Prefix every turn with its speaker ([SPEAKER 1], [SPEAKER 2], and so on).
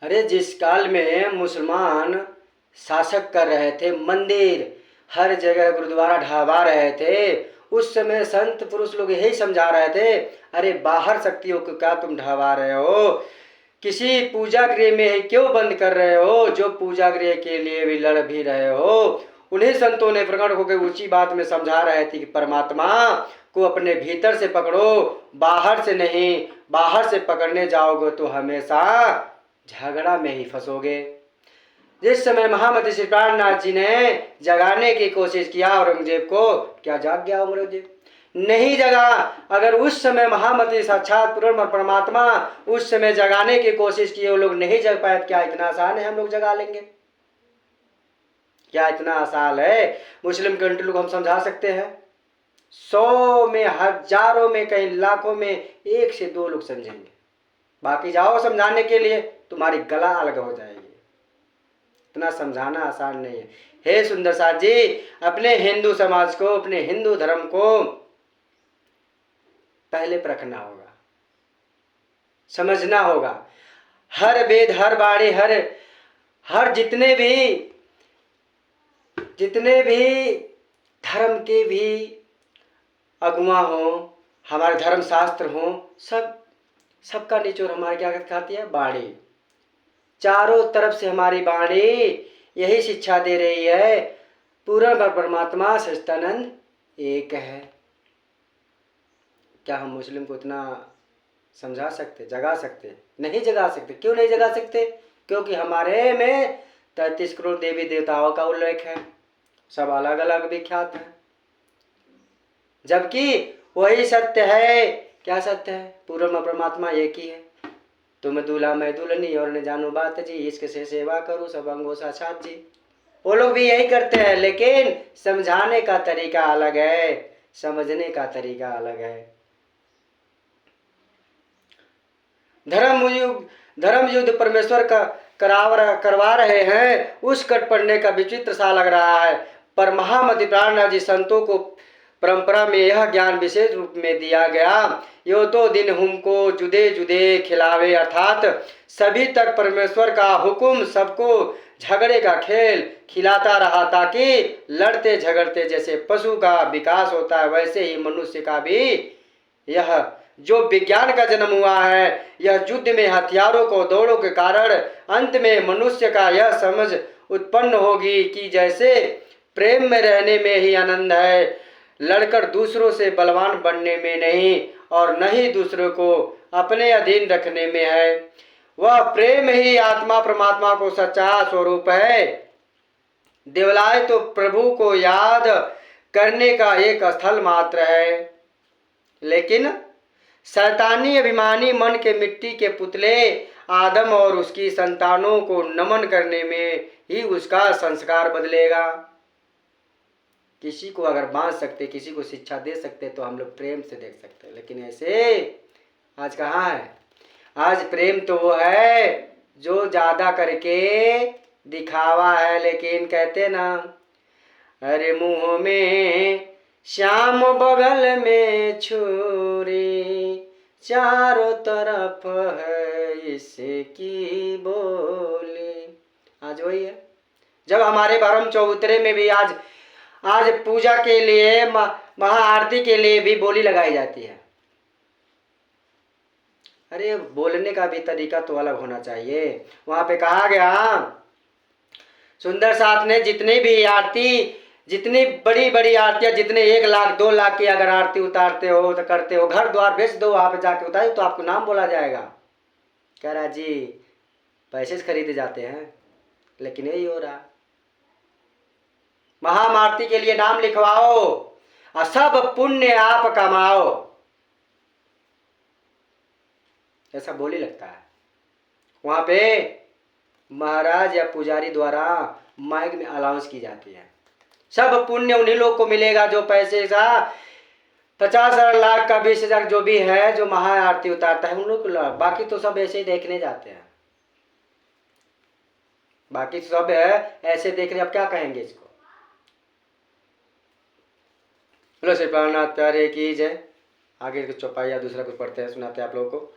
[SPEAKER 1] अरे जिस काल में मुसलमान शासक कर रहे थे, मंदिर हर जगह गुरुद्वारा ढाबा रहे थे, उस समय संत पुरुष लोग यही समझा रहे थे, अरे बाहर शक्तियों को क्या तुम ढाबा रहे हो, किसी पूजा गृह में ही क्यों बंद कर रहे हो, जो पूजा गृह के लिए भी लड़ भी रहे हो। उन्हीं संतों ने प्रकट होकर ऊंची बात में समझा रहे थे कि परमात्मा को अपने भीतर से पकड़ो, बाहर से नहीं। बाहर से पकड़ने जाओगे तो हमेशा झगड़ा में ही फंसोगे। जिस समय महामती श्री प्राणनाथ जी ने जगाने की कोशिश किया औरंगजेब को, क्या जाग गया औरंगजेब? नहीं जगा। अगर उस समय महामती साक्षात पूर्ण परमात्मा उस समय जगाने की कोशिश की, वो लोग नहीं जग पाए, क्या इतना आसान है हम लोग जगा लेंगे? क्या इतना आसान है? मुस्लिम कंट्री को हम समझा सकते हैं, 100 में, हजारों में, कई लाखों में 1 से 2 लोग समझेंगे। बाकी जाओ समझाने के लिए, तुम्हारी गला अलग हो जाएगी। इतना समझाना आसान नहीं है। हे सुंदर साथ जी, अपने हिंदू समाज को, अपने हिंदू धर्म को पहले परखना होगा, समझना होगा। हर वेद, हर बाणी, हर जितने भी धर्म के भी अगुआ हों, हमारे धर्म शास्त्र हों, सबका निचोड़ हमारे क्या कहती है? बाणी। चारों तरफ से हमारी बाणी यही शिक्षा दे रही है, पूर्ण परमात्मा सच्चिदानंद एक है। क्या हम मुस्लिम को इतना समझा सकते, जगा सकते? नहीं जगा सकते। क्यों नहीं जगा सकते? क्योंकि हमारे में 33 करोड़ देवी देवताओं का उल्लेख है, सब अलग अलग विख्यात है, जबकि वही सत्य है। क्या सत्य है? पूर्ण परमात्मा एक ही है। तुम दूल्हा मैं दुल्हनी और न जानो बात जी, इसके से सेवा करो सब अंगों साक्षात जी। वो लोग भी यही करते हैं, लेकिन समझाने का तरीका अलग है, समझने का तरीका अलग है। धर्म युद्ध परमेश्वर का करवा रहे हैं, उस कट पड़ने का विचित्र सा लग रहा है। पर महामति प्राणनाथ जी संतों को परंपरा में यह ज्ञान विशेष रूप में दिया गया, यो तो दिन हमको जुदे जुदे खिलावे, अर्थात सभी तक परमेश्वर का हुक्म, सबको झगड़े का खेल खिलाता रहा, ताकि लड़ते झगड़ते जैसे पशु का विकास होता है, वैसे ही मनुष्य का भी यह जो विज्ञान का जन्म हुआ है, यह युद्ध में हथियारों को दौड़ों के कारण अंत में मनुष्य का यह समझ उत्पन्न होगी कि जैसे प्रेम में रहने में ही आनंद है, लड़कर दूसरों से बलवान बनने में नहीं, और न ही दूसरों को अपने अधीन रखने में है। वह प्रेम ही आत्मा परमात्मा को सच्चा स्वरूप है। देवलाय तो प्रभु को याद करने का एक स्थल मात्र है, लेकिन शैतानी अभिमानी मन के मिट्टी के पुतले आदम और उसकी संतानों को नमन करने में ही उसका संस्कार बदलेगा। किसी को अगर बांध सकते, किसी को शिक्षा दे सकते, तो हम लोग प्रेम से देख सकते, लेकिन ऐसे आज कहाँ है? आज प्रेम तो वो है जो ज्यादा करके दिखावा है, लेकिन कहते ना, अरे मुंह में श्याम बगल में छुरी, चारों तरफ है इसकी बोली। आज वही है। जब हमारे भरम चौतरे में भी आज पूजा के लिए, महाआरती के लिए भी बोली लगाई जाती है। अरे बोलने का भी तरीका तो अलग होना चाहिए। वहां पे कहा गया, सुंदर साथ ने जितनी भी आरती, जितनी बड़ी बड़ी आरतियां, जितने 1 लाख 2 लाख की अगर आरती उतारते हो तो करते हो, घर द्वार बेच दो, वहां पे जाके उतारे तो आपको नाम बोला जाएगा। कह रहा जी पैसे से खरीदे जाते हैं, लेकिन यही हो रहा। महाआरती के लिए नाम लिखवाओ और सब पुण्य आप कमाओ, ऐसा बोली लगता है। वहां पे महाराज या पुजारी द्वारा माइक में अनाउंस की जाती है, सब पुण्य उन्हीं लोग को मिलेगा जो पैसे का 50,000 लाख का 20,000 जो भी है, जो महाआरती उतारता है उन लोग को। बाकी तो सब ऐसे ही देखने जाते हैं, बाकी तो सब है ऐसे देखने। अब क्या कहेंगे इसको? बोलो श्री प्राणनाथ प्यारे की जय। आगे कुछ चौपाइया दूसरा कुछ पढ़ते हैं, सुनाते हैं आप लोगों को।